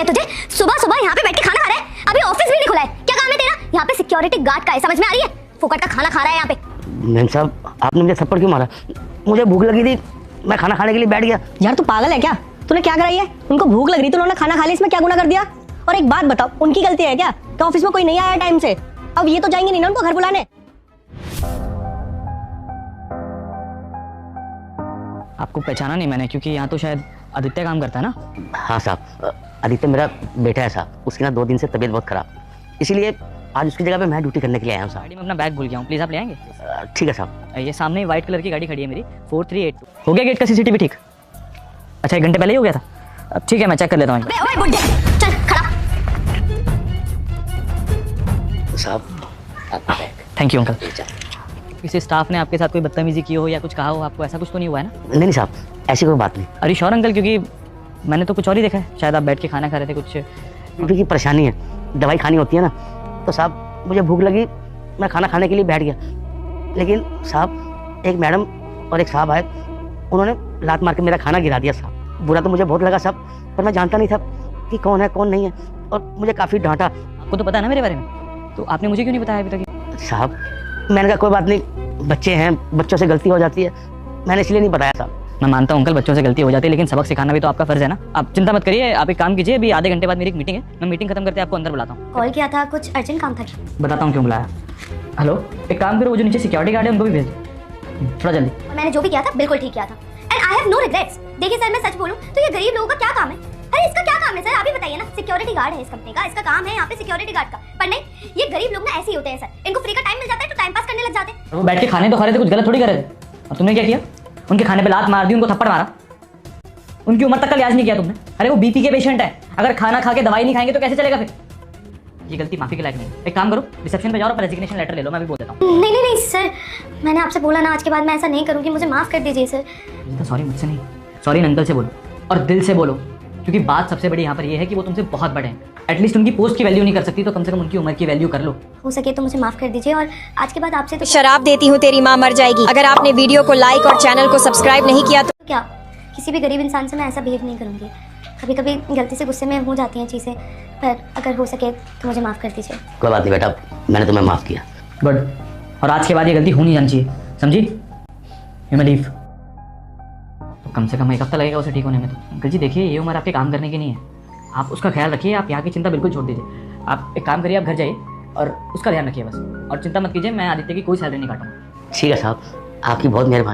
है तुझे? सुबह सुबह यहाँ पे बैठ के खाना खा रहा है? अभी ऑफिस भी नहीं खुला है, क्या काम है तेरा? यहाँ पे सिक्योरिटी गार्ड का है, समझ में आ रही है? फुकट का खाना खा रहा है यहाँ पे। मैम साहब आपने मुझे थप्पड़ क्यों मारा? मुझे भूख लगी थी, मैं खाना खाने के लिए बैठ गया। यार तू पागल है क्या? तूने क्या कराई है? उनको भूख लग रही थी, उन्होंने खाना खा लिया, इसमें क्या गुनाह कर दिया? और एक बात बताओ, उनकी गलती है क्या कि ऑफिस में कोई नहीं आया टाइम से? अब ये तो जाएंगे नहीं ना उनको घर बुलाने। आपको पहचाना नहीं मैंने, क्योंकि यहाँ तो शायद आदित्य काम करता है ना? हाँ साहब, आदित्य मेरा बेटा है साहब, उसकी ना 2 दिन से तबीयत बहुत खराब, इसीलिए आज उसकी जगह पे मैं ड्यूटी करने के लिए आया हूँ साहब। गाड़ी में अपना बैग भूल गया हूँ, प्लीज़ आप ले आएंगे? ठीक है साहब। ये सामने व्हाइट कलर की गाड़ी खड़ी है मेरी, 4382। हो गया गेट का सीसीटीवी ठीक? अच्छा 1 घंटे पहले ही हो गया था? अब ठीक है, मैं चेक कर लेता हूँ। ओए बुड्ढे, चल खड़ा। साहब थैंक यू अंकल। किसी स्टाफ ने आपके साथ कोई बदतमीजी की हो या कुछ कहा हो आपको, ऐसा कुछ तो नहीं हुआ है ना? नहीं साहब, ऐसी कोई बात नहीं। अरे श्योर अंकल, क्योंकि मैंने तो कुछ और ही देखा है, शायद आप बैठ के खाना खा रहे थे कुछ। ड्यूटी की परेशानी है, दवाई खानी होती है ना, तो साहब मुझे भूख लगी, मैं खाना खाने के लिए बैठ गया, लेकिन साहब एक मैडम और एक साहब आए, उन्होंने लात मार के मेरा खाना गिरा दिया साहब। बुरा तो मुझे बहुत लगा साहब, पर मैं जानता नहीं था कि कौन है कौन नहीं है, और मुझे काफ़ी डांटा। आपको तो पता है ना मेरे बारे में, तो आपने मुझे क्यों नहीं बताया अभी तक? साहब मैंने कहा कोई बात नहीं, बच्चे हैं, बच्चों से गलती हो जाती है, मैंने इसलिए नहीं बताया साहब। मैं मानता हूँ अंकल, बच्चों से गलती हो जाती है, लेकिन सबक सिखाना भी तो आपका फर्ज है ना। आप चिंता मत करिए, आप एक काम कीजिए, अभी आधे घंटे बाद मेरी एक मीटिंग है, मैं मीटिंग खत्म करके आपको अंदर बुलाता हूँ। कॉल किया था, कुछ अर्जेंट काम था क्या? बताता हूँ क्यों बुलाया। हेलो, एक काम करो, वो जो नीचे सिक्योरिटी गार्ड है उनको भी भेज दो थोड़ा जल्दी। मैंने जो भी किया था बिल्कुल ठीक किया था, and I have no regrets. देखिए सर, मैं सच बोलूं तो ये गरीब लोगों का क्या काम है? अरे इसका क्या काम है सर, आप ही बताइए ना। सिक्योरिटी गार्ड है इस कंपनी का, इसका काम है यहाँ पे सिक्योरिटी गार्ड का। पर नहीं, ये गरीब लोग ना ऐसे ही होते हैं सर, इनको फ्री का टाइम मिल जाता है तो टाइम पास करने लग जाते हैं। वो बैठ के खाने तो खा रहे थे, कुछ गलत थोड़ी कर रहे थे, और तुमने क्या किया? उनके खाने पे लात मार दी, उनको थप्पड़ मारा, उनकी उम्र तक का लिहाज नहीं किया तुमने। अरे वो बीपी के पेशेंट है, अगर खाना खा के दवाई नहीं खाएंगे तो कैसे चलेगा फिर? ये गलती माफी के लायक नहीं। एक काम करो, रिसेप्शन पे जाओ और रेजिग्नेशन लेटर ले लो, मैं भी बोल देता हूँ। नहीं नहीं नहीं सर, मैंने आपसे बोला ना, आज के बाद मैं ऐसा नहीं करूँगी, मुझे माफ कर दीजिए सर। सॉरी मुझसे नहीं, सॉरी अंकल से बोलो, और दिल से बोलो, क्योंकि बात सबसे बड़ी यहाँ पर ये है कि वो तुमसे बहुत बड़े हैं। एटलीस्ट उनकी पोस्ट की वैल्यू नहीं कर सकती, तो कम से कम उनकी उम्र की वैल्यू कर लो। हो सके तो मुझे माफ कर दीजिए, और आज के बाद आपसे तो शराब देती हूँ तेरी माँ मर जाएगी। अगर आपने वीडियो को लाइक और चैनल को सब्सक्राइब नहीं किया तो क्या किसी भी गरीब इंसान से मैं ऐसा बिहेव नहीं करूँगी। कभी कभी गलती से गुस्से में हो जाती हैं चीज़ें, पर अगर हो सके तो मुझे माफ़ कर दीजिए। कोई बात नहीं बेटा, मैंने तुम्हें माफ़ किया। गुड, और आज के बाद ये गलती होनी जानी चाहिए, समझी? You may leave. तो कम से कम 1 हफ्ता लगेगा उसे ठीक होने में। तो अंकल जी देखिए, ये उम्र आपके काम करने की नहीं है, आप उसका ख्याल रखिए, आप यहाँ की चिंता बिल्कुल छोड़ दीजिए। आप एक काम करिए, आप घर जाइए और उसका ध्यान रखिए बस, और चिंता मत कीजिए, मैं आदित्य की कोई सैलरी नहीं काटूंगा। ठीक है साहब, आपकी बहुत मेहरबानी।